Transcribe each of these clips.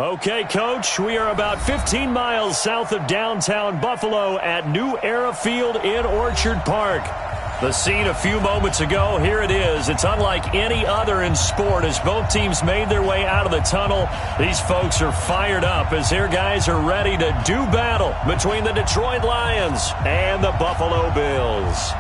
Okay, Coach, we are about 15 miles south of downtown Buffalo at New Era Field in Orchard Park. The scene a few moments ago, here it is. It's unlike any other in sport as both teams made their way out of the tunnel. These folks are fired up as their guys are ready to do battle between the Detroit Lions and the Buffalo Bills.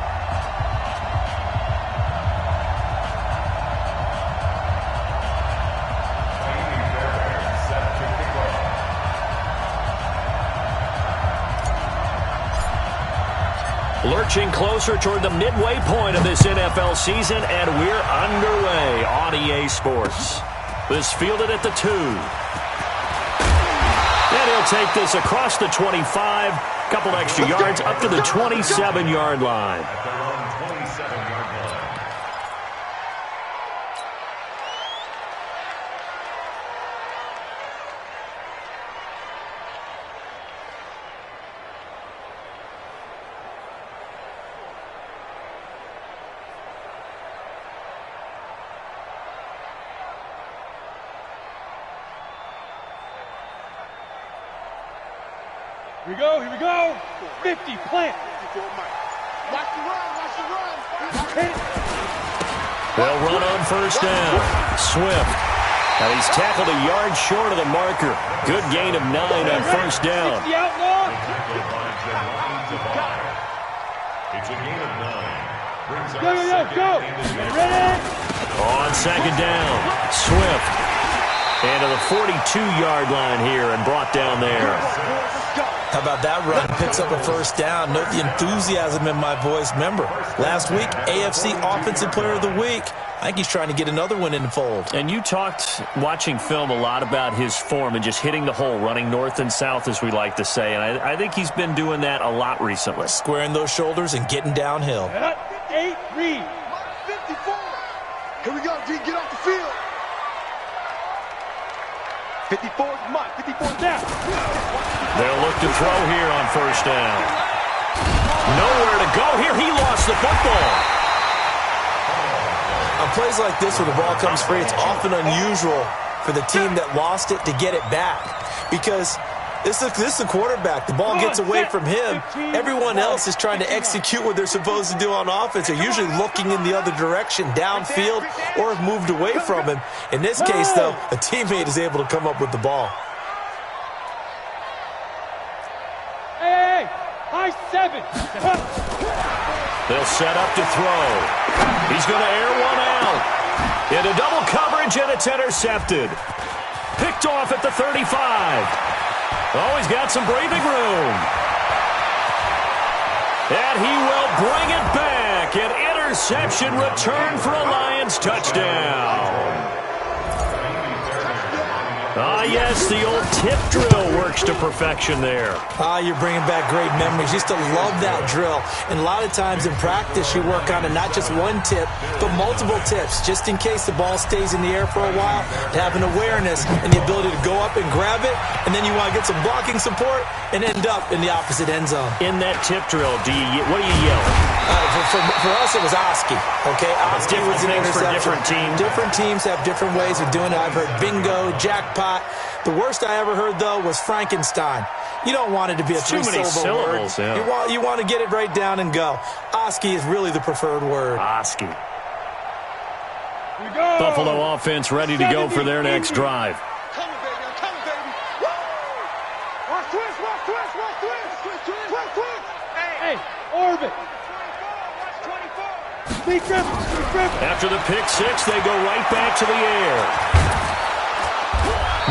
Lurching closer toward the midway point of this NFL season, and we're underway on EA Sports. This fielded at the 2. And he'll take this across the 25, couple extra yards up to the 27-yard line. Here we go. 50, plant. Watch the run. They'll run on first down. Swift. Now he's tackled a yard short of the marker. Good gain of 9 on first down. The outlaw. It's a gain of 9. Go. Ready? On second down. Swift. And to the 42-yard line here and brought down there. How about that run? Picks up a first down. Note the enthusiasm in my voice. Remember, last week, AFC Offensive Player of the Week. I think he's trying to get another one in the fold. And you talked, watching film, a lot about his form and just hitting the hole, running north and south, as we like to say. And I think he's been doing that a lot recently. Squaring those shoulders and getting downhill. 8, read. 54. Here we go, G. Get off the field. 54 is Mike. 54 down. They'll look to throw here on first down. Nowhere to go here. He lost the football. On plays like this where the ball comes free, it's often unusual for the team that lost it to get it back. Because this is the quarterback. The ball gets away from him. Everyone else is trying to execute what they're supposed to do on offense. They're usually looking in the other direction, downfield, or have moved away from him. In this case, though, a teammate is able to come up with the ball. Hey, high 7. They'll set up to throw. He's going to air one out. Into double coverage, and it's intercepted. Picked off at the 35. Oh, he's got some breathing room. And he will bring it back. An interception return for a Lions touchdown. Ah, yes, the old tip drill works to perfection there. You're bringing back great memories. Used to love that drill. And a lot of times in practice, you work on it, not just one tip, but multiple tips, just in case the ball stays in the air for a while, to have an awareness and the ability to go up and grab it, and then you want to get some blocking support and end up in the opposite end zone. In that tip drill, what do you yell? For us, it was Oski. Okay, Oski was an interception. For different teams. Different teams have different ways of doing it. I've heard bingo, jackpot. The worst I ever heard, though, was Frankenstein. You don't want it to be a three-syllable word. Yeah. You want to get it right down and go. Oski is really the preferred word. Oski. Buffalo offense ready to go for their next drive. Come on, baby. I'm coming, baby. Woo! Watch twist. Hey, orbit. Speed grip. After the pick six, they go right back to the air.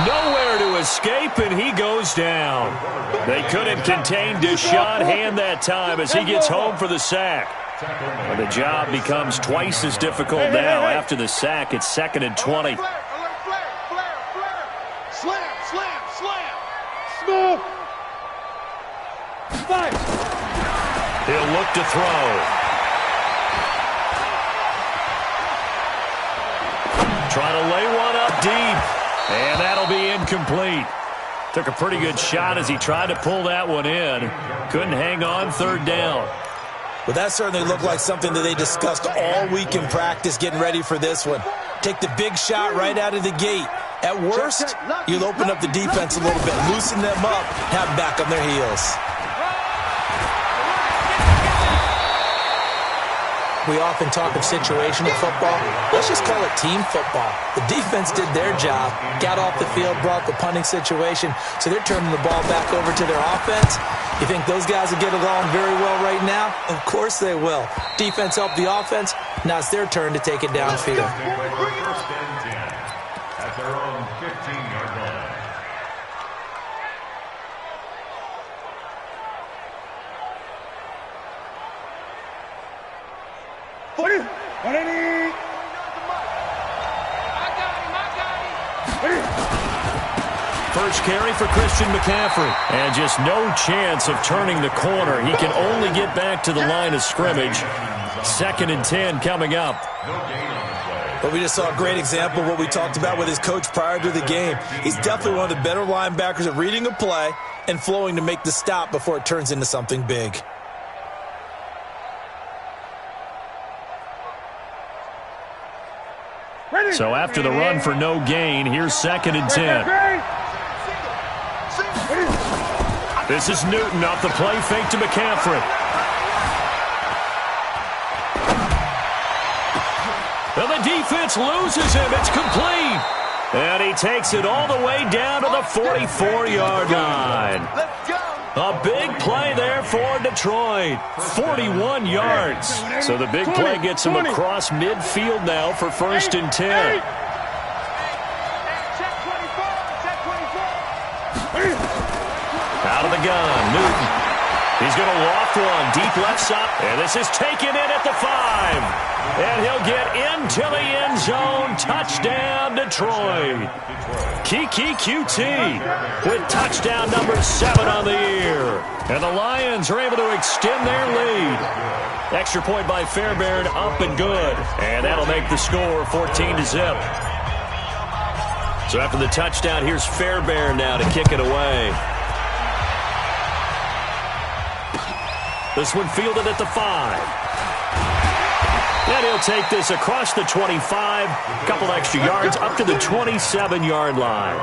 Nowhere to escape, and he goes down. They couldn't contain Deshaun Hand that time as he gets home for the sack. But the job becomes twice as difficult now. After the sack, it's 2nd and 20. Flare. Slam. Smooth. 5. He'll look to throw. Trying to lay one up deep. And that'll be incomplete. Took a pretty good shot as he tried to pull that one in. Couldn't hang on, 3rd down. Well, that certainly looked like something that they discussed all week in practice getting ready for this one. Take the big shot right out of the gate. At worst, you'll open up the defense a little bit, loosen them up, have them back on their heels. We often talk of situational football. Let's just call it team football. The defense did their job, got off the field, brought the punting situation, so they're turning the ball back over to their offense. You think those guys will get along very well right now? Of course they will. Defense helped the offense. Now it's their turn to take it downfield. First and 10 at their own 15-yard line. First carry for Christian McCaffrey. And just no chance of turning the corner. He can only get back to the line of scrimmage. 2nd and 10 coming up. But we just saw a great example of what we talked about with his coach prior to the game. He's definitely one of the better linebackers at reading a play and flowing to make the stop before it turns into something big. So after the run for no gain, here's 2nd and 10. This is Newton off the play fake to McCaffrey. And the defense loses him. It's complete. And he takes it all the way down to the 44-yard line. A big play there for Detroit. 41 yards. So the big play gets him across midfield now for 1st and 10. Out of the gun, Newton. He's going to loft one deep left side. And this is taken in at the 5. And he'll get into the end zone. Touchdown, Detroit. Kiki QT with touchdown number 7 on the year. And the Lions are able to extend their lead. Extra point by Fairbairn, up and good. And that'll make the score 14-0. So after the touchdown, here's Fairbairn now to kick it away. This one fielded at the 5. And he'll take this across the 25. A couple extra yards up to the 27-yard line.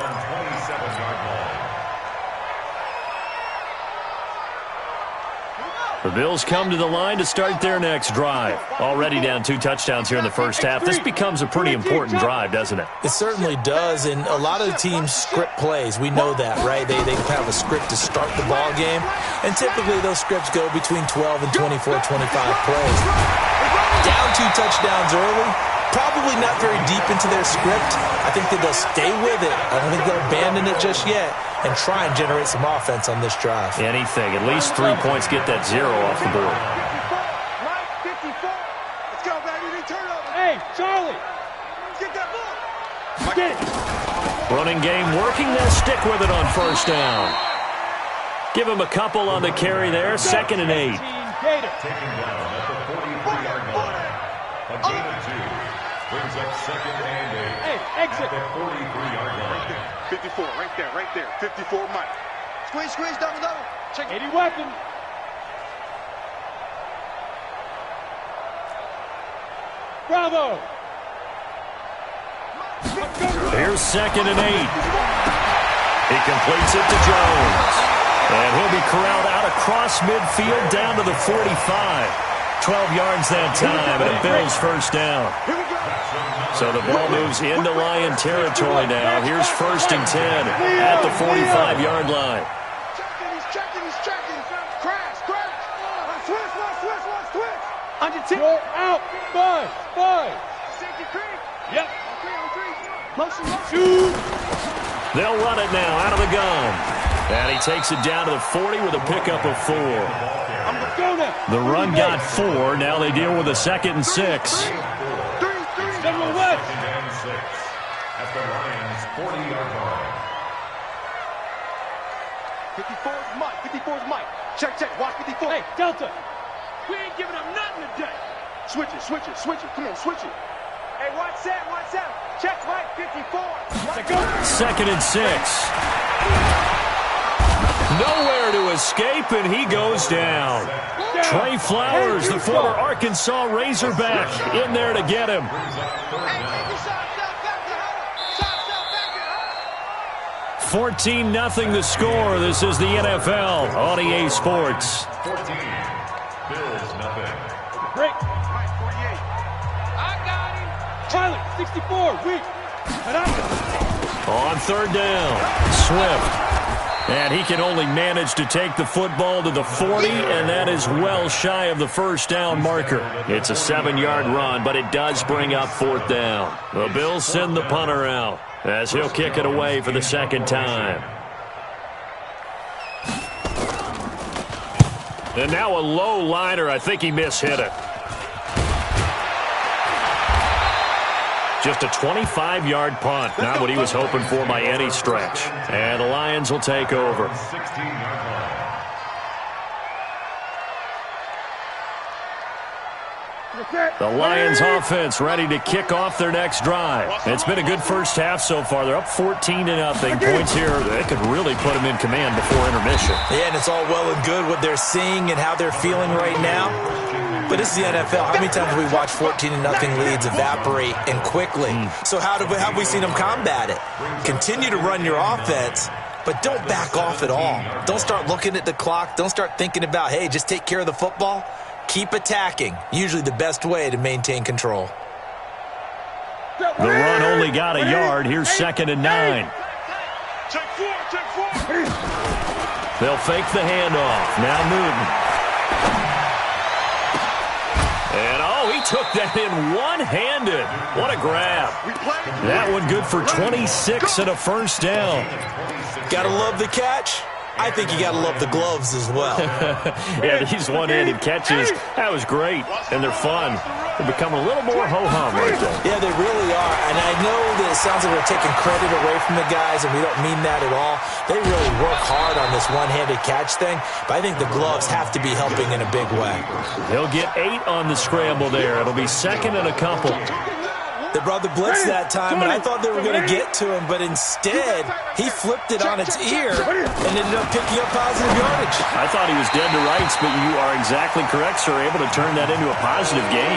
The Bills come to the line to start their next drive. Already down 2 touchdowns here in the first half. This becomes a pretty important drive, doesn't it? It certainly does, and a lot of the teams script plays. We know that, right? They have a script to start the ball game, and typically those scripts go between 12 and 24, 25 plays. Down 2 touchdowns early, probably not very deep into their script. I think that they'll stay with it. I don't think they'll abandon it just yet and try and generate some offense on this drive. Anything. At least 3 points, get that 0 off the board. Let's go, baby. Turnover. Hey, Charlie. Get that ball. Get it. Running game working. They'll stick with it on 1st down. Give him a couple on the carry there. 2nd and 8. Taken down at the 43-yard line. A gain of 2 brings up 2nd and 8. Hey, exit. At the 43-yard line. 54, right there. 54, Mike. Squeeze, double. Check it. 80 weapon. Bravo. Here's 2nd and 8. He completes it to Jones. And he'll be corralled out across midfield down to the 45. 12 yards that time, and a Bills 1st down. So the ball moves into Lion territory now. Here's 1st and 10 at the 45-yard line. He's checking. Crash. Switch. Under 10. You're out. 5. Safety creep. Yep. On 3. Motion. Shoot. They'll run it now out of the gun. And he takes it down to the 40 with a pickup of 4. Go now. The run got 4. Now they deal with a 2nd and 6. Double wedge. Second and 6 at the Lions' 40-yard line. 54's Mike. Check. Watch 54. Hey, Delta. We ain't giving up nothing today. Switch it. Come on, switch it. Hey, watch that. Check, Mike. 54. Let's go. 2nd and 6. Nowhere to escape, and he goes down. Trey Flowers, the former Arkansas Razorback, in there to get him. 14-0 the score. This is the NFL on EA Sports. 14. Bills nothing. Break. 48. I got him. Pilot, 64, weak. On third down, Swift. And he can only manage to take the football to the 40, and that is well shy of the first down marker. It's a 7-yard run, but it does bring up fourth down. The Bills send the punter out as he'll kick it away for the second time. And now a low liner. I think he mishit it. Just a 25-yard punt. Not what he was hoping for by any stretch. And the Lions will take over. 16-yard line. The Lions offense ready to kick off their next drive. It's been a good first half so far. They're up 14-0. Points here, they could really put them in command before intermission. Yeah, and it's all well and good what they're seeing and how they're feeling right now. But this is the NFL. How many times have we watched 14-0 leads evaporate and quickly? So how have we seen them combat it? Continue to run your offense, but don't back off at all. Don't start looking at the clock. Don't start thinking about, hey, just take care of the football. Keep attacking. Usually the best way to maintain control. The run only got a yard. Here's 2nd and 9. Check four. They'll fake the handoff. Now Newton. And, he took that in one-handed. What a grab. That one good for 26 and a first down. Gotta love the catch. I think you got to love the gloves as well. Yeah, these one-handed catches, that was great, and they're fun. They're becoming a little more ho-hum right there. Yeah, they really are, and I know that it sounds like we're taking credit away from the guys, and we don't mean that at all. They really work hard on this one-handed catch thing, but I think the gloves have to be helping in a big way. He'll get 8 on the scramble there. It'll be 2nd and a couple. They brought the blitz that time, and I thought they were going to get to him, but instead, he flipped it on its ear and ended up picking up positive yardage. I thought he was dead to rights, but you are exactly correct, sir. Able to turn that into a positive gain.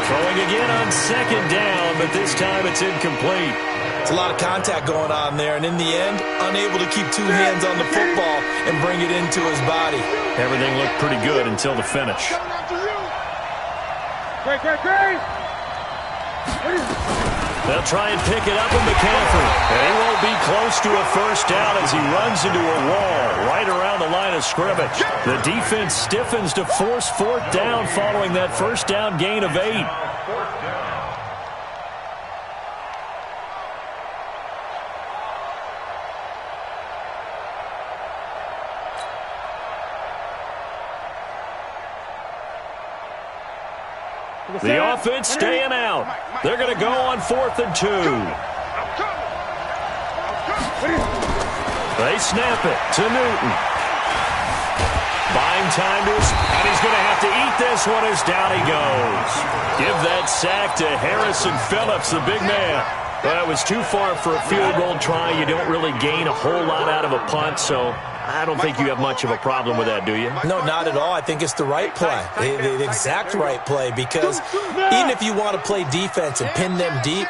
Throwing again on 2nd down, but this time it's incomplete. It's a lot of contact going on there, and in the end, unable to keep 2 hands on the football and bring it into his body. Everything looked pretty good until the finish. Great. They'll try and pick it up in McCaffrey. And he won't be close to a first down as he runs into a wall right around the line of scrimmage. The defense stiffens to force 4th down following that first down gain of 8. The offense staying out. They're going to go on 4th and 2. They snap it to Newton. Buying time to his, and he's going to have to eat this one as down he goes. Give that sack to Harrison Phillips, the big man. Well, it was too far for a field goal try. You don't really gain a whole lot out of a punt, so I don't think you have much of a problem with that, do you? No, not at all. I think it's the right play, the exact right play, because even if you want to play defense and pin them deep,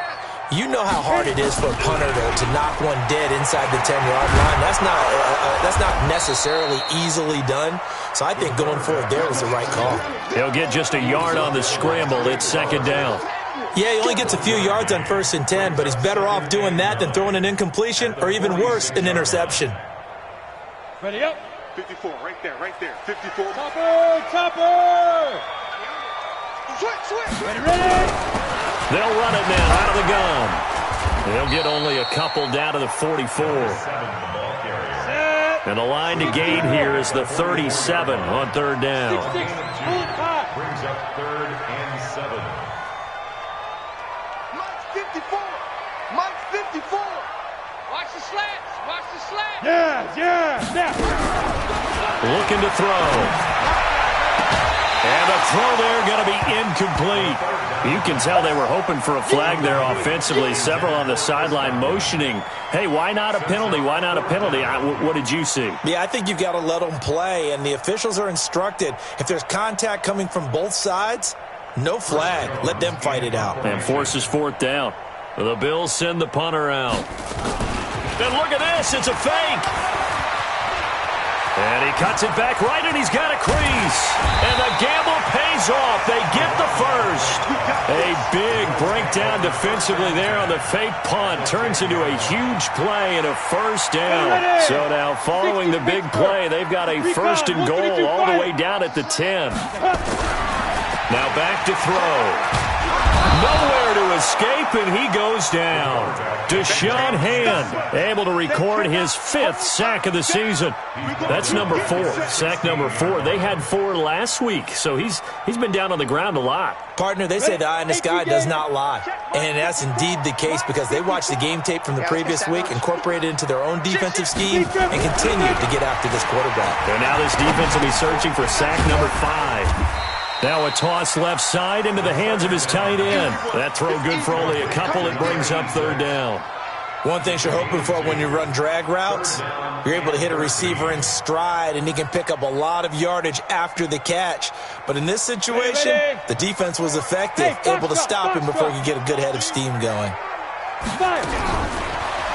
you know how hard it is for a punter to knock one dead inside the 10-yard line. That's not necessarily easily done. So I think going forward there was the right call. He'll get just a yard on the scramble. It's 2nd down. Yeah, he only gets a few yards on 1st and 10, but he's better off doing that than throwing an incompletion or even worse, an interception. Ready up. 54, right there. 54. Topper. Switch. Ready. They'll run it now out of the gun. They'll get only a couple down to the 44. And the line to gain here is the 37 on 3rd down. 6. Brings up 3rd and 7. Mike's 54. Watch the slats. Yeah. Looking to throw. And the throw there going to be incomplete. You can tell they were hoping for a flag there offensively. Several on the sideline motioning, hey, why not a penalty? What did you see? Yeah, I think you've got to let them play, and the officials are instructed, if there's contact coming from both sides, no flag. Let them fight it out. And forces 4th down. The Bills send the punter out. And look at this. It's a fake. And he cuts it back right, and he's got a crease. And the gamble pays off. They get the first. A big breakdown defensively there on the fake punt. Turns into a huge play and a first down. So now following the big play, they've got a first and goal all the way down at the 10. Now back to throw. Nowhere to escape, and he goes down. Deshaun Hand able to record his 5th sack of the season. That's number 4, sack number 4. They had 4 last week, so he's been down on the ground a lot. Partner, they say the eye in the sky does not lie. And that's indeed the case because they watched the game tape from the previous week, incorporated it into their own defensive scheme, and continued to get after this quarterback. And now this defense will be searching for sack number 5. Now a toss left side into the hands of his tight end. That throw good for only a couple. It brings up 3rd down. One thing you're hoping for when you run drag routes, you're able to hit a receiver in stride, and he can pick up a lot of yardage after the catch. But in this situation, the defense was effective, able to stop him before he could get a good head of steam going.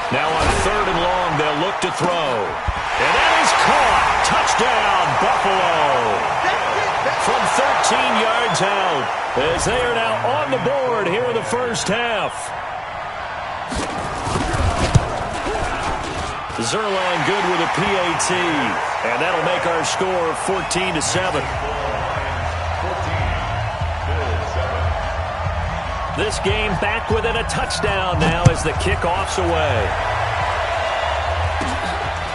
Now on 3rd and long, they'll look to throw. And that is caught. Touchdown, Buffalo. From 13 yards out, as they are now on the board here in the first half. Zerline good with a PAT, and that'll make our score 14-7. This game back within a touchdown now as the kickoff's away.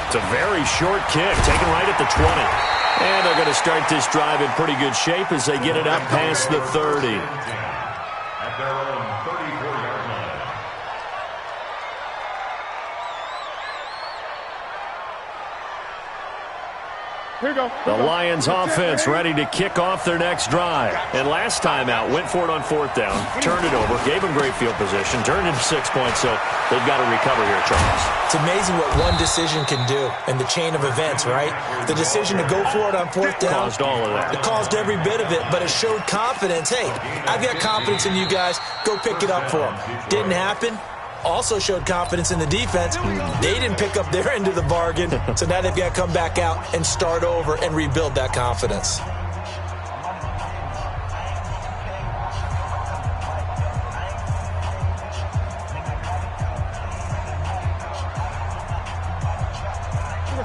It's a very short kick, taken right at the 20. And they're going to start this drive in pretty good shape as they get it up past the 30. At their own 34-yard line. Here we go. The Lions offense ready to kick off their next drive. And last time out, went for it on 4th down, turned it over, gave them great field position, turned into 6 points, so they've got to recover here, Charles. It's amazing what one decision can do in the chain of events, right? The decision to go for it on 4th down. Caused all of that. It caused every bit of it, but it showed confidence. Hey, I've got confidence in you guys. Go pick it up for them. Didn't happen. Also showed confidence in the defense. They didn't pick up their end of the bargain, so now they've got to come back out and start over and rebuild that confidence.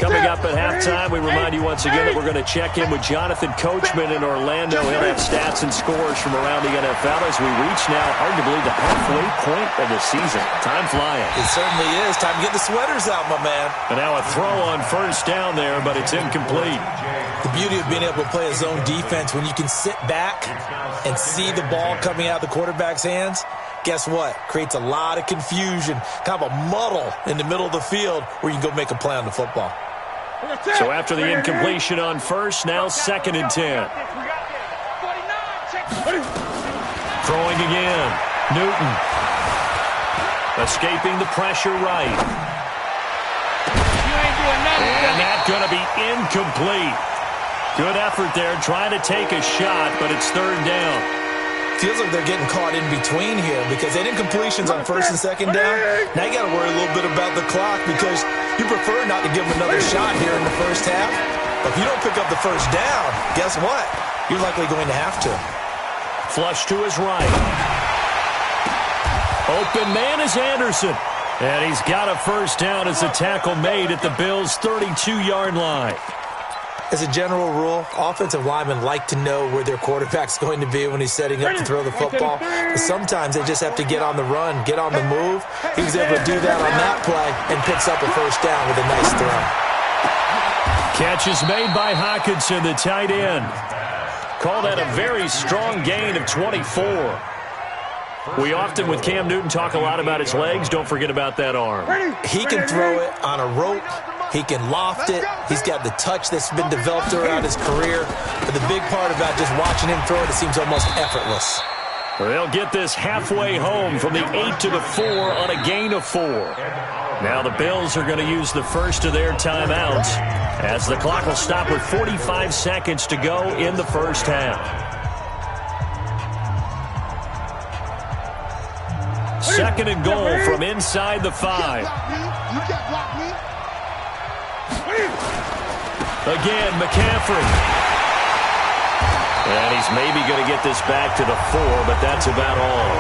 Coming up at halftime, we remind you once again that we're going to check in with Jonathan Coachman in Orlando. He'll have stats and scores from around the NFL as we reach now arguably the halfway point of the season. Time flying. It certainly is. Time to get the sweaters out, my man. And now a throw on 1st down there, but it's incomplete. The beauty of being able to play a zone defense when you can sit back and see the ball coming out of the quarterback's hands, guess what? Creates a lot of confusion, kind of a muddle in the middle of the field where you can go make a play on the football. So after the incompletion on 1st, now 2nd and 10. Throwing again. Newton. Escaping the pressure right. And that's going to be incomplete. Good effort there, trying to take a shot, but it's 3rd down. Feels like they're getting caught in between here because they did incompletions on 1st and 2nd down. Now you got to worry a little bit about the clock because you prefer not to give them another shot here in the first half. But if you don't pick up the 1st down, guess what? You're likely going to have to. Flush to his right. Open man is Anderson. And he's got a 1st down as the tackle made at the Bills' 32-yard line. As a general rule, offensive linemen like to know where their quarterback's going to be when he's setting up to throw the football. But sometimes they just have to get on the run, get on the move. He was able to do that on that play and picks up a 1st down with a nice throw. Catch is made by Hockenson, the tight end. Call that a very strong gain of 24. We often, with Cam Newton, talk a lot about his legs. Don't forget about that arm. He can throw it on a rope. He can loft it. He's got the touch that's been developed throughout his career. But the big part about just watching him throw it seems almost effortless. They'll get this halfway home from the 8 to the 4 on a gain of 4. Now the Bills are going to use the first of their timeouts as the clock will stop with 45 seconds to go in the first half. Second and goal from inside the 5. You can't block me. Again, McCaffrey. And he's maybe going to get this back to the 4, but that's about all.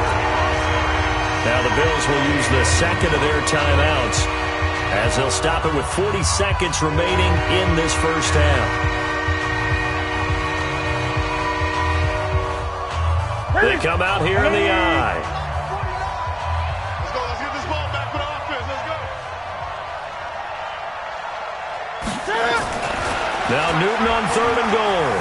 Now the Bills will use the second of their timeouts as they'll stop it with 40 seconds remaining in this first half. They come out here in the eye. Let's go. Let's get this ball back for the offense. Let's go. Now Newton on third and goal.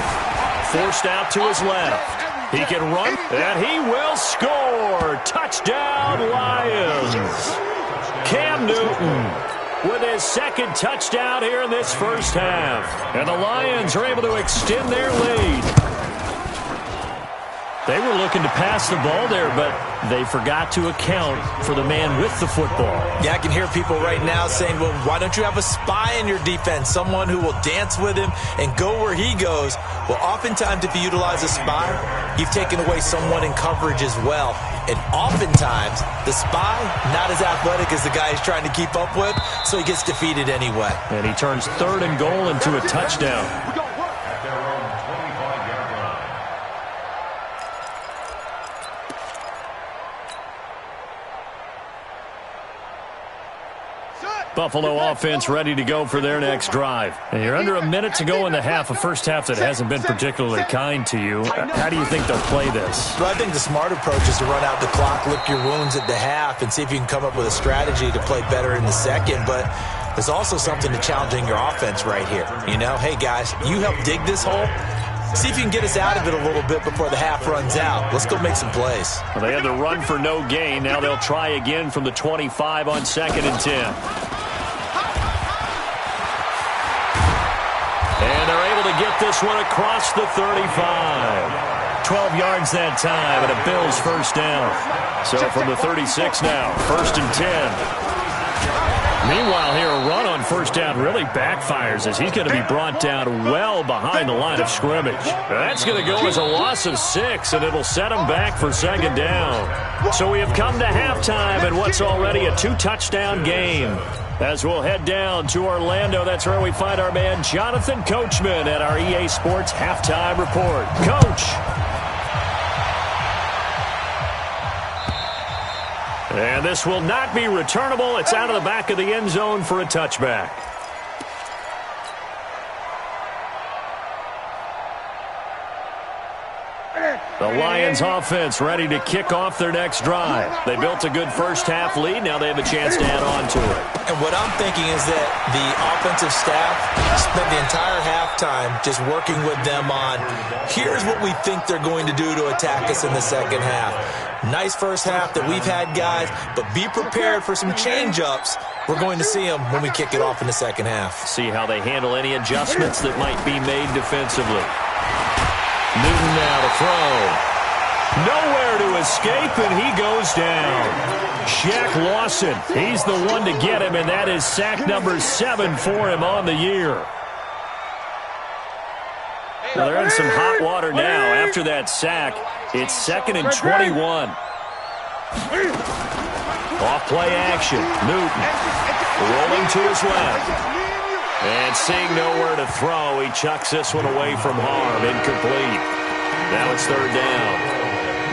Forced out to his left. He can run, and he will score. Touchdown, Lions. Cam Newton with his second touchdown here in this first half. And the Lions are able to extend their lead. They were looking to pass the ball there, but they forgot to account for the man with the football. Yeah, I can hear people right now saying, well, why don't you have a spy in your defense, someone who will dance with him and go where he goes? Well, oftentimes if you utilize a spy, you've taken away someone in coverage as well. And oftentimes, the spy, not as athletic as the guy he's trying to keep up with, so he gets defeated anyway. And he turns third and goal into a touchdown. At their own 25-yard line. Buffalo offense ready to go for their next drive. And you're under a minute to go in the half, a first half that hasn't been particularly kind to you. How do you think they'll play this? Well, I think the smart approach is to run out the clock, lick your wounds at the half, and see if you can come up with a strategy to play better in the second. But there's also something to challenging your offense right here. You know, hey, guys, you help dig this hole. See if you can get us out of it a little bit before the half runs out. Let's go make some plays. Well, they had the run for no gain. Now they'll try again from the 25 on 2nd and 10. And they're able to get this one across the 35. 12 yards that time, and a Bills first down. So from the 36 now, 1st and 10. Meanwhile here, a run on first down really backfires as he's going to be brought down well behind the line of scrimmage. That's going to go as a loss of 6, and it'll set him back for 2nd down. So we have come to halftime in what's already a 2-touchdown game. As we'll head down to Orlando, that's where we find our man Jonathan Coachman at our EA Sports Halftime Report. Coach. And this will not be returnable. It's out of the back of the end zone for a touchback. The Lions offense ready to kick off their next drive. They built a good first half lead. Now they have a chance to add on to it. And what I'm thinking is that the offensive staff spent the entire halftime just working with them on, here's what we think they're going to do to attack us in the second half. Nice first half that we've had, guys, but be prepared for some change-ups. We're going to see them when we kick it off in the second half. See how they handle any adjustments that might be made defensively. Newton now to throw. Nowhere to escape, and he goes down. Shaq Lawson, he's the one to get him, and that is sack number 7 for him on the year. Well, they're in some hot water now. After that sack, it's 2nd and 21. Off play action. Newton rolling to his left. And seeing nowhere to throw, he chucks this one away from harm. Incomplete. Now it's 3rd down.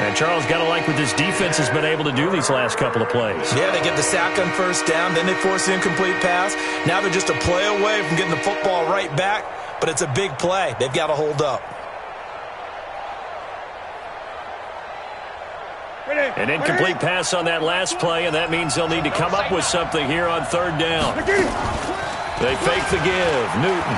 And Charles, got to like what this defense has been able to do these last couple of plays. Yeah, they get the sack on first down, then they force the incomplete pass. Now they're just a play away from getting the football right back, but it's a big play. They've got to hold up. An incomplete pass on that last play, and that means they'll need to come up with something here on 3rd down. They fake the give. Newton.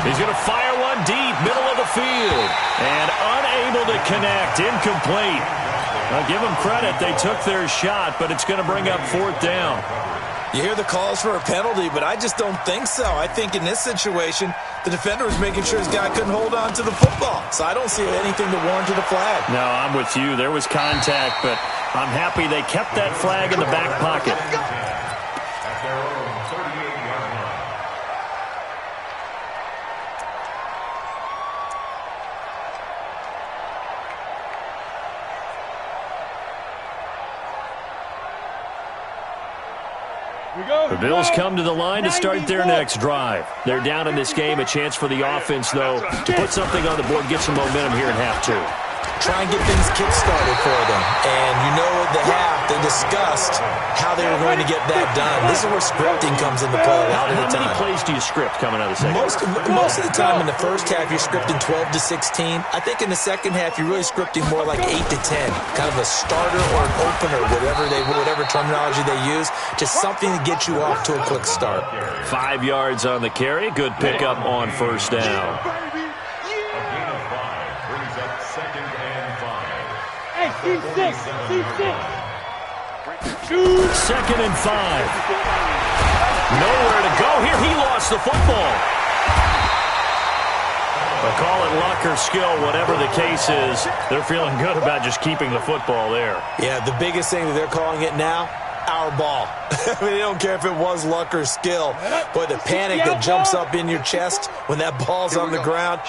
He's going to fire one deep, middle of the field. And unable to connect. Incomplete. I'll give them credit. They took their shot, but it's going to bring up 4th down. You hear the calls for a penalty, but I just don't think so. I think in this situation, the defender was making sure his guy couldn't hold on to the football. So I don't see anything to warrant a flag. No, I'm with you. There was contact, but I'm happy they kept that flag in the back pocket. At their own 38-yard line. The Bills come to the line to start their next drive. They're down in this game. A chance for the offense, though, to put something on the board, get some momentum here in half two. Try and get things kick-started for them. And you know at the half, they discussed how they were going to get that done. This is where scripting comes into play a lot of the time. How many plays do you script coming out of the second? Most of the time in the first half, you're scripting 12 to 16. I think in the second half, you're really scripting more like 8 to 10. Kind of a starter or an opener, whatever terminology they use. Just something to get you off to a quick start. 5 yards on the carry. Good pickup on first down. Team 6. Second and 5. Nowhere to go here. He lost the football. But call it luck or skill, whatever the case is, they're feeling good about just keeping the football there. Yeah, the biggest thing that they're calling it now, our ball. I mean, they don't care if it was luck or skill. Boy, the panic that jumps up in your chest when that ball's on the ground,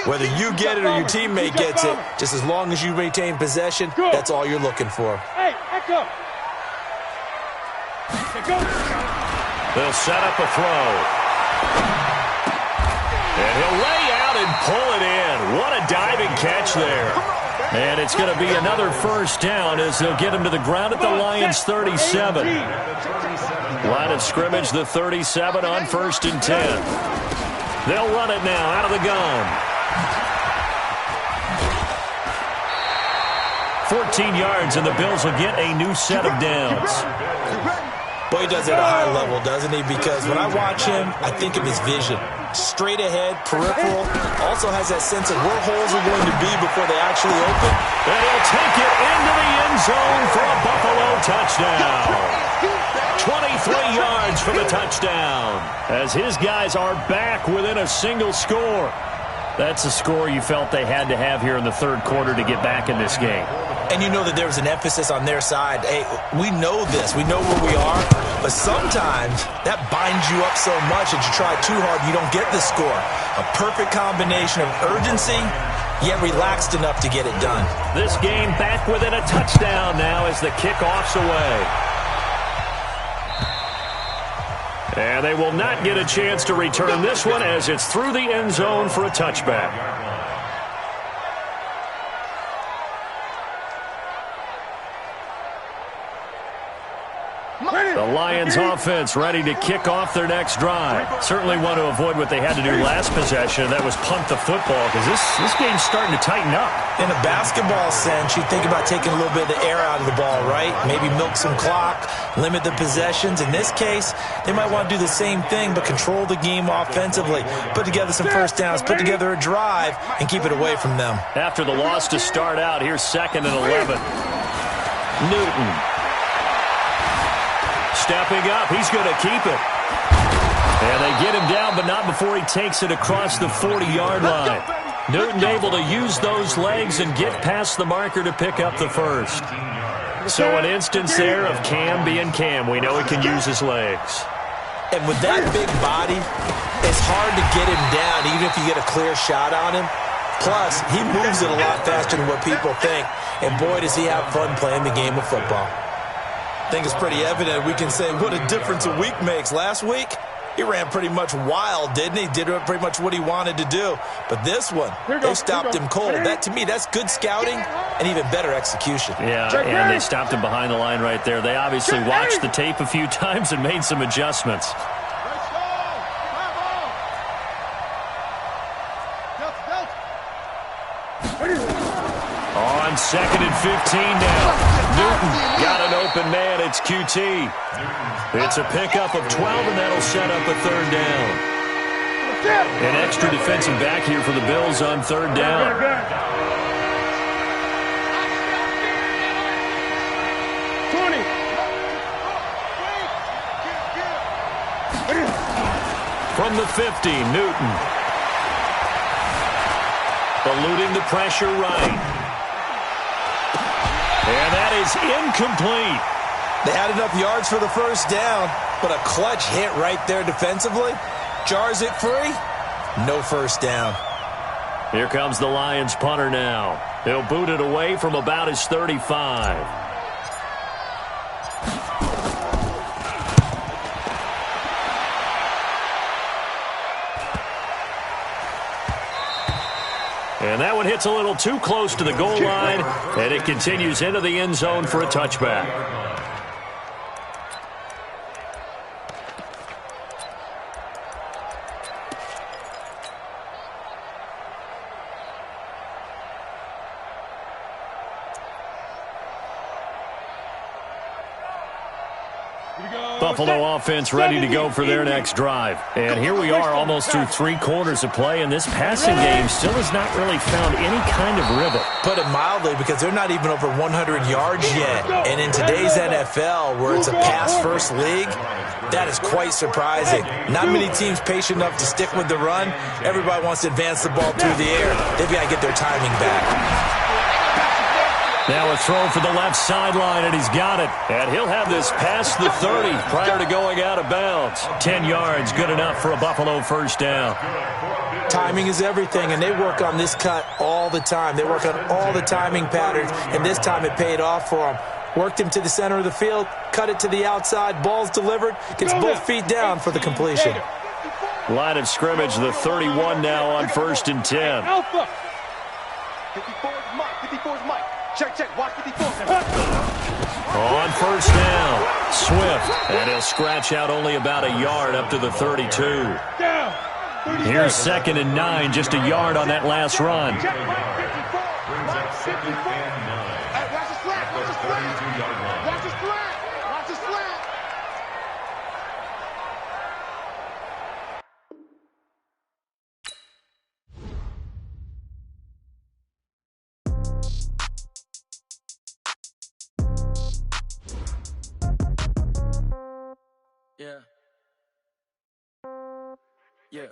whether you get it or your teammate gets it, just as long as you maintain possession, that's all you're looking for. Hey, echo. They'll set up a throw. And he'll lay out and pull it in. What a diving catch there. And it's going to be another first down as they'll get him to the ground at the Lions' 37. Line of scrimmage, the 37 on 1st and 10. They'll run it now out of the gun. 14 yards, and the Bills will get a new set of downs. Boy, he does it at a high level, doesn't he? Because when I watch him, I think of his vision. Straight ahead, peripheral, also has that sense of where holes are going to be before they actually open. And he'll take it into the end zone for a Buffalo touchdown. 23 yards for the touchdown. As his guys are back within a single score. That's a score you felt they had to have here in the third quarter to get back in this game. And you know that there was an emphasis on their side. Hey, we know this. We know where we are. But sometimes that binds you up so much that you try too hard, you don't get the score. A perfect combination of urgency, yet relaxed enough to get it done. This game back within a touchdown now as the kickoff's away. And they will not get a chance to return this one as it's through the end zone for a touchback. The Lions offense ready to kick off their next drive. Certainly want to avoid what they had to do last possession. That was punt the football because this game's starting to tighten up. In a basketball sense, you think about taking a little bit of the air out of the ball, right? Maybe milk some clock, limit the possessions. In this case, they might want to do the same thing but control the game offensively. Put together some first downs, put together a drive, and keep it away from them. After the loss to start out, here's 2nd and 11. Newton. Stepping up, he's going to keep it. And they get him down, but not before he takes it across the 40-yard line. Newton able to use those legs and get past the marker to pick up the first. So an instance there of Cam being Cam. We know he can use his legs. And with that big body, it's hard to get him down, even if you get a clear shot on him. Plus, he moves it a lot faster than what people think. And boy, does he have fun playing the game of football. I think it's pretty evident we can say what a difference a week makes. Last week, he ran pretty much wild, didn't he? Did pretty much what he wanted to do. But this one, they stopped him cold. That, to me, that's good scouting and even better execution. Yeah, and they stopped him behind the line right there. They obviously watched the tape a few times and made some adjustments. On 2nd and 15 now. Newton got an open man. It's QT. It's a pickup of 12, and that'll set up a third down. An extra defensive back here for the Bills on third down. From the 50, Newton. Eluding the pressure right. And that is incomplete. They had enough yards for the first down, but a clutch hit right there defensively. Jars it free. No first down. Here comes the Lions punter now. He'll boot it away from about his 35. And that one hits a little too close to the goal line, and it continues into the end zone for a touchback. Buffalo offense ready to go for their next drive. And here we are almost through 3 quarters of play, and this passing game still has not really found any kind of rhythm. Put it mildly, because they're not even over 100 yards yet. And in today's NFL, where it's a pass-first league, that is quite surprising. Not many teams patient enough to stick with the run. Everybody wants to advance the ball through the air. They've got to get their timing back. Now a throw for the left sideline, and he's got it. And he'll have this past the 30 prior to going out of bounds. 10 yards, good enough for a Buffalo first down. Timing is everything, and they work on this cut all the time. They work on all the timing patterns, and this time it paid off for them. Worked him to the center of the field, cut it to the outside, ball's delivered, gets both feet down for the completion. Line of scrimmage, the 31 now on 1st and 10. Alpha. 54 is Mike. 54 is Mike. Check, watch 54. On first down, Swift, and he'll scratch out only about a yard up to the 32. Here's 2nd and 9, just a yard on that last run. Check, Mike, 54. Mike, 54. Hey, watch the slant, watch the slant. Watch the slant, watch the slant. Yeah. Hey,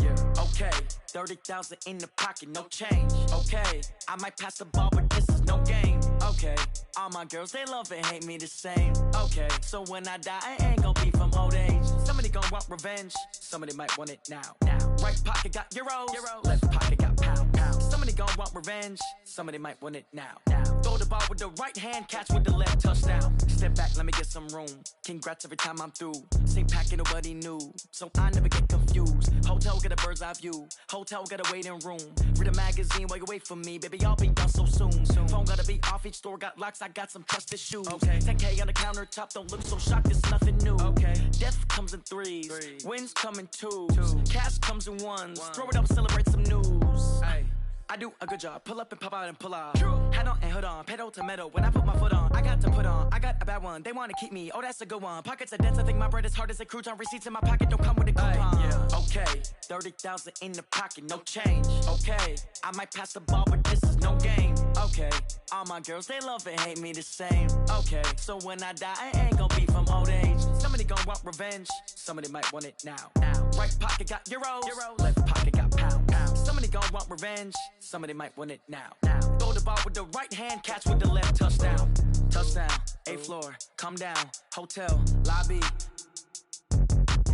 yeah. Okay. 30,000 in the pocket, no change. Okay. I might pass the ball, but this is no game. Okay. All my girls, they love and hate me the same. Okay. So when I die, I ain't gonna be from old age. Somebody gonna want revenge. Somebody might want it now. Right pocket got euros. Left pocket got pound. Somebody gonna want revenge. Somebody might want it now. Throw the ball with the right hand, catch with the left, touchdown. Step back, let me get some room. Congrats every time I'm through. Same packet, nobody knew. So I never get confused. Hotel get a bird's eye view. Hotel got a waiting room. Read a magazine while you wait for me. Baby, I'll be done so soon. Phone gotta be off, each store got locks. I got some trusted shoes. Okay. 10K on the countertop, don't look so shocked, it's nothing new. Okay. Death comes in threes. Wins come in twos. Cash comes in ones. Throw it up, celebrate some news. Ay. I do a good job, pull up and pop out and pull out. Hat on and hood on, pedal to metal. When I put my foot on, I got to put on. I got a bad one, they wanna keep me. Oh, that's a good one. Pockets are dense, I think my bread is hard as a crouton. Receipts in my pocket don't come with a coupon. Yeah. Okay, 30,000 in the pocket, no change. Okay, I might pass the ball, but this is no game. Okay, all my girls, they love and hate me the same. Okay, so when I die, I ain't gonna be from old age. Somebody gonna want revenge, somebody might want it now. Right pocket got euros, left pocket got pound. Somebody gonna want revenge, somebody might want it now. Throw the ball with the right hand, catch with the left, touchdown. Touchdown, 8th floor, come down, hotel, lobby.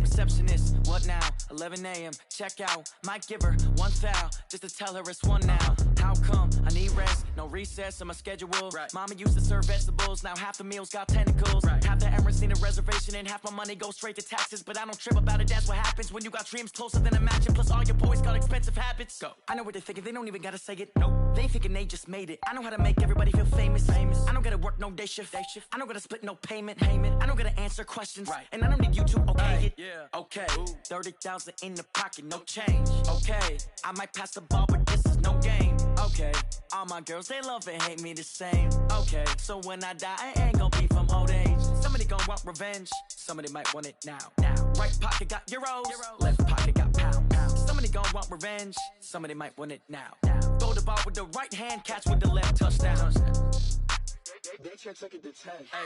Receptionist, what now? 11 a.m., check out. Might give her one foul, just to tell her it's one now. How come? I need rest, no recess in my schedule. Right. Mama used to serve vegetables, now half the meals got tentacles. Right. Half the Emirates need a reservation and half my money goes straight to taxes. But I don't trip about it, that's what happens when you got dreams closer than a match. And plus all your boys got expensive habits. Go. I know what they're thinking, they don't even gotta say it. Nope. They thinking they just made it. I know how to make everybody feel famous. I don't gotta work no day shift. I don't gotta split no payment. I don't gotta answer questions. Right. And I don't need you to okay it. Yeah. Okay, 30,000 in the pocket, no change. Okay, I might pass the ball, but this is no game. Okay, all my girls, they love and hate me the same. Okay, so when I die, I ain't gonna be from old age. Somebody gonna want revenge, somebody might want it now. Right pocket got euros, left pocket got pound. Somebody gonna want revenge, somebody might want it now. Throw the ball with the right hand, catch with the left, touchdown. They check it to 10. Hey.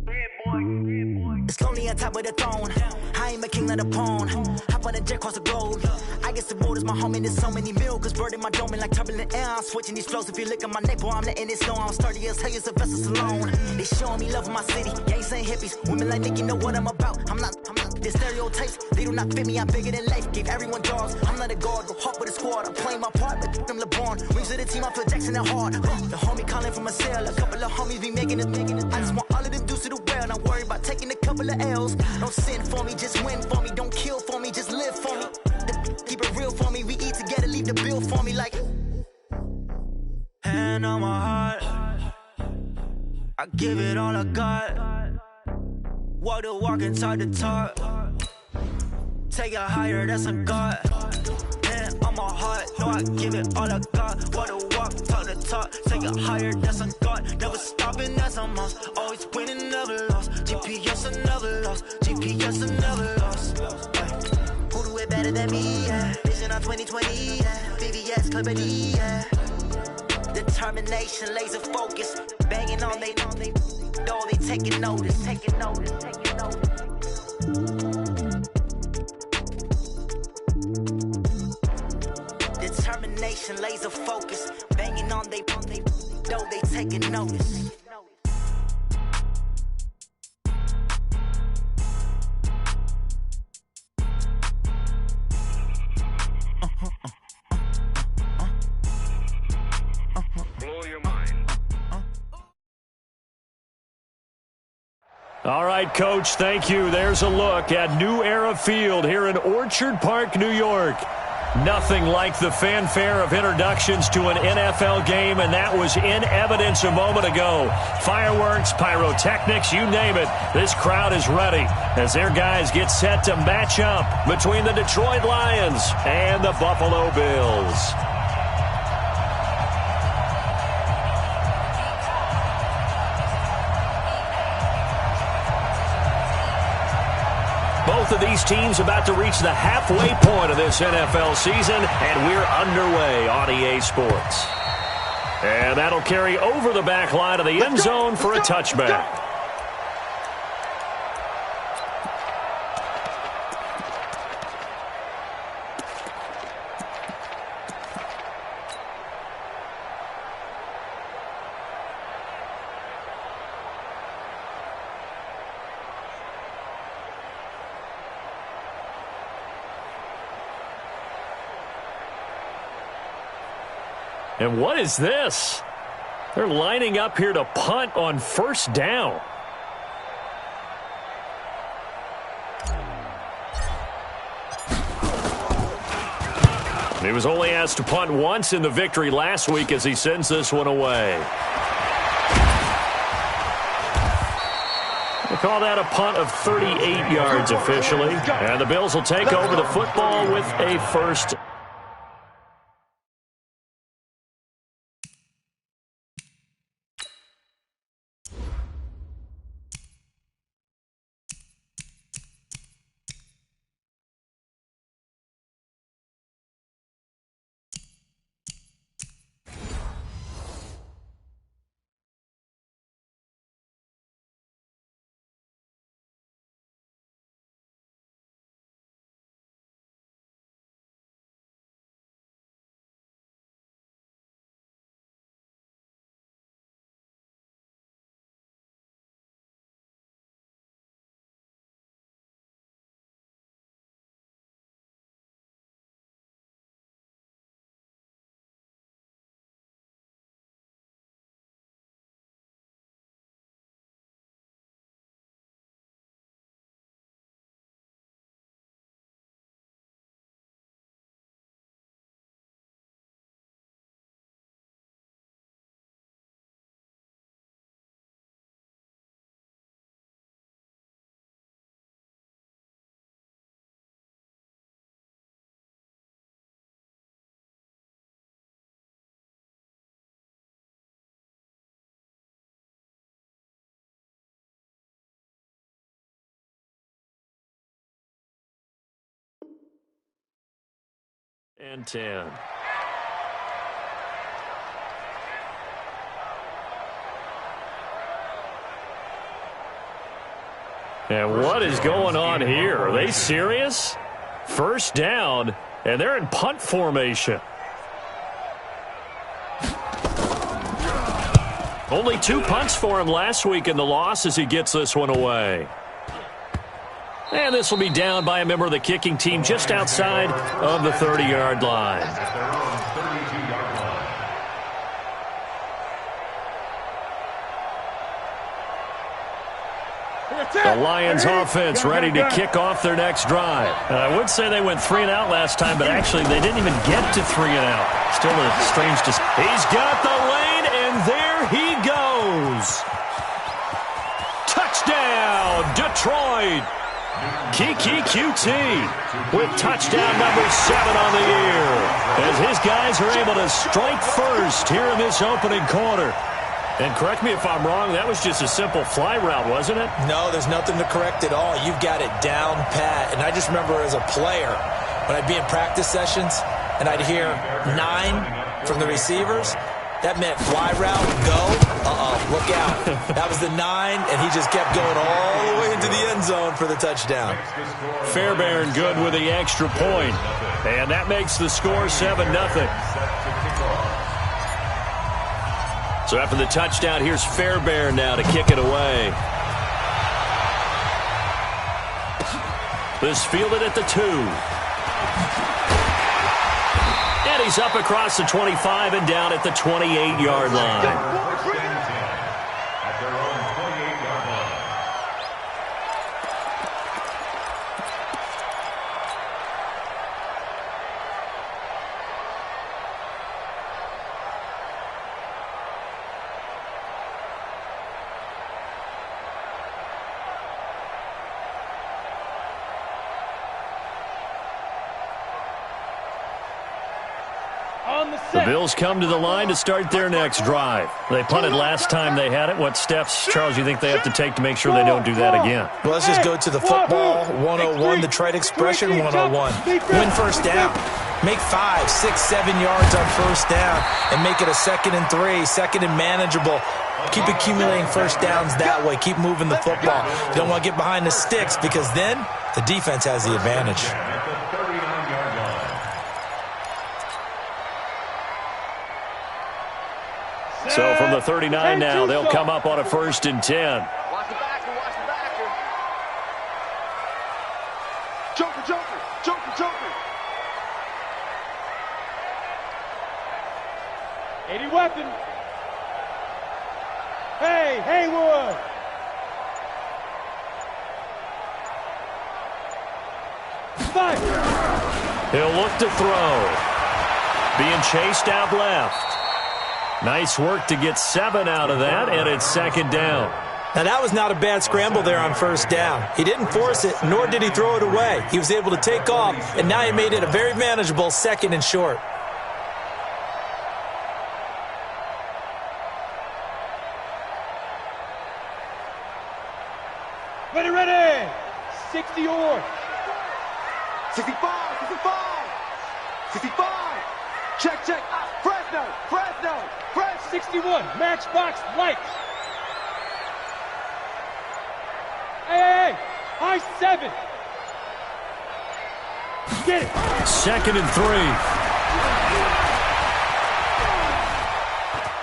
Yeah, boy. It's lonely on top of the throne. I ain't a king of the pawn. Hop on a jet across the globe. I guess the road is my home and there's so many miracles burning my dome and like turbulent air. I'm switching these flows. If you look at my neck, boy, I'm letting it snow. I'm sturdy as hell, as Sylvester Stallone. They showing me love in my city. Gangsta and hippies. Women like Nick, you know what I'm about. I'm not. The stereotypes, they do not fit me. I'm bigger than life. Gave everyone jaws. I'm not a guard. Go hard with a squad. I'm playing my part, but I'm LeBron. Wings of the team, I feel Jackson and hard. The homie calling from a cell. A couple of homies be making it. I just want all of them dudes to the well. Not worry about taking a couple of L's. Don't sin for me, just win for me. Don't kill for me, just live for me. Keep it real for me. We eat together, leave the bill for me like. Hand on my heart, I give it all I got. Walk the walk and talk the talk. Take it higher, that's a God. Hand on my heart, no, I give it all I got. Walk the walk, talk the talk. Take it higher, that's a God. Never stopping, that's a must. Always winning, never lost. GPS, I never lost. GPS, I never lost. Who do it better than me? Yeah. Vision on 2020. Yeah. VVS, Clarity. Yeah. Determination, laser focus. Banging on they know they taking notice. Taking notice. Determination, laser focus. Banging on they know they taking notice. All right, Coach, thank you. There's a look at New Era Field here in Orchard Park, New York. Nothing like the fanfare of introductions to an NFL game, and that was in evidence a moment ago. Fireworks, pyrotechnics, you name it. This crowd is ready as their guys get set to match up between the Detroit Lions and the Buffalo Bills. Both of these teams about to reach the halfway point of this NFL season, and we're underway on EA Sports. And that'll carry over the back line of the end zone for a touchback. And what is this? They're lining up here to punt on first down. He was only asked to punt once in the victory last week as he sends this one away. They call that a punt of 38 yards officially. And the Bills will take over the football with a first. And 10. And what is going on here? Are they serious? First down, and they're in punt formation. Only 2 punts for him last week in the loss as he gets this one away. And this will be down by a member of the kicking team just outside of the 30-yard line. The Lions offense ready to kick off their next drive. And I would say they went 3 and out last time, but actually they didn't even get to 3 and out. Still a strange He's got the lane, and there he goes. Touchdown, Detroit. Kiki QT with touchdown number 7 on the year as his guys are able to strike first here in this opening quarter. And correct me if I'm wrong, that was just a simple fly route, wasn't it? No, there's nothing to correct at all. You've got it down pat. And I just remember as a player, when I'd be in practice sessions and I'd hear 9 from the receivers, that meant fly route, go, look out. That was the 9, and he just kept going all the way into the end zone for the touchdown. Fairbairn good with the extra point. And that makes the score 7-0. So after the touchdown, here's Fairbairn now to kick it away. This fielded at the 2. And he's up across the 25 and down at the 28-yard line. The Bills come to the line to start their next drive. They punted last time they had it. What steps, Charles, you think they have to take to make sure they don't do that again? Well, let's just go to the football 101, the trade expression 101. Win first down. Make 5, 6, 7 yards on first down and make it a 2nd and 3, 2nd and manageable. Keep accumulating first downs that way. Keep moving the football. You don't want to get behind the sticks because then the defense has the advantage. So from the 39 now, they'll come up on a 1st and 10. Watch the backer, watch the backer. Joker, Joker, Joker, Joker. 80 weapon. Hey, Haywood. Fire. He'll look to throw. Being chased out left. Nice work to get 7 out of that, and it's 2nd down. Now, that was not a bad scramble there on first down. He didn't force it, nor did he throw it away. He was able to take off, and now he made it a very manageable 2nd and short. Ready, ready. 60 or 65, 65, 65. Check, check. Fresno, Fresno, Fresno. 61, matchbox light. Hey, high 7. Get it. 2nd and 3.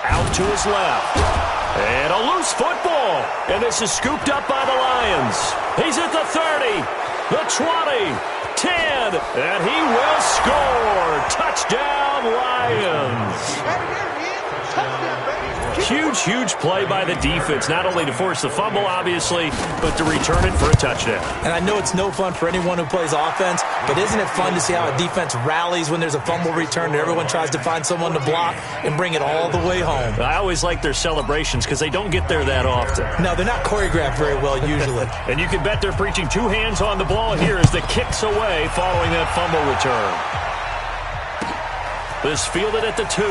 Out to his left. And a loose football. And this is scooped up by the Lions. He's at the 30, the 20, 10, and he will score. Touchdown, Lions. Huge, huge play by the defense, not only to force the fumble, obviously, but to return it for a touchdown. And I know it's no fun for anyone who plays offense, but isn't it fun to see how a defense rallies when there's a fumble return and everyone tries to find someone to block and bring it all the way home? I always like their celebrations because they don't get there that often. No, they're not choreographed very well usually. And you can bet they're preaching 2 hands on the ball here as the kick's away following that fumble return. This fielded at the 2.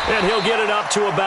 And he'll get it up to about